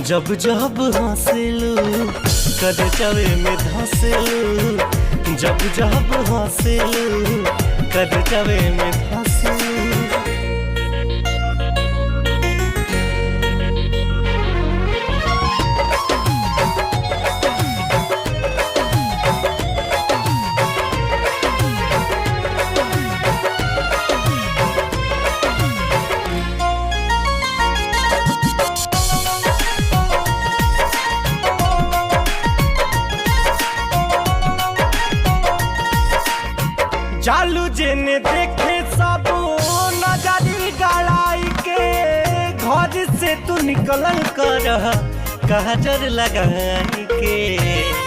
जब जब हंसेलू कर जावे में धंसेलू, जब जब हंसेलू कर जावे में धंसेलू। चालू जेने देखे सब नजरी गड़ाई के, घर से तू निकलल कर काजर लगाई के।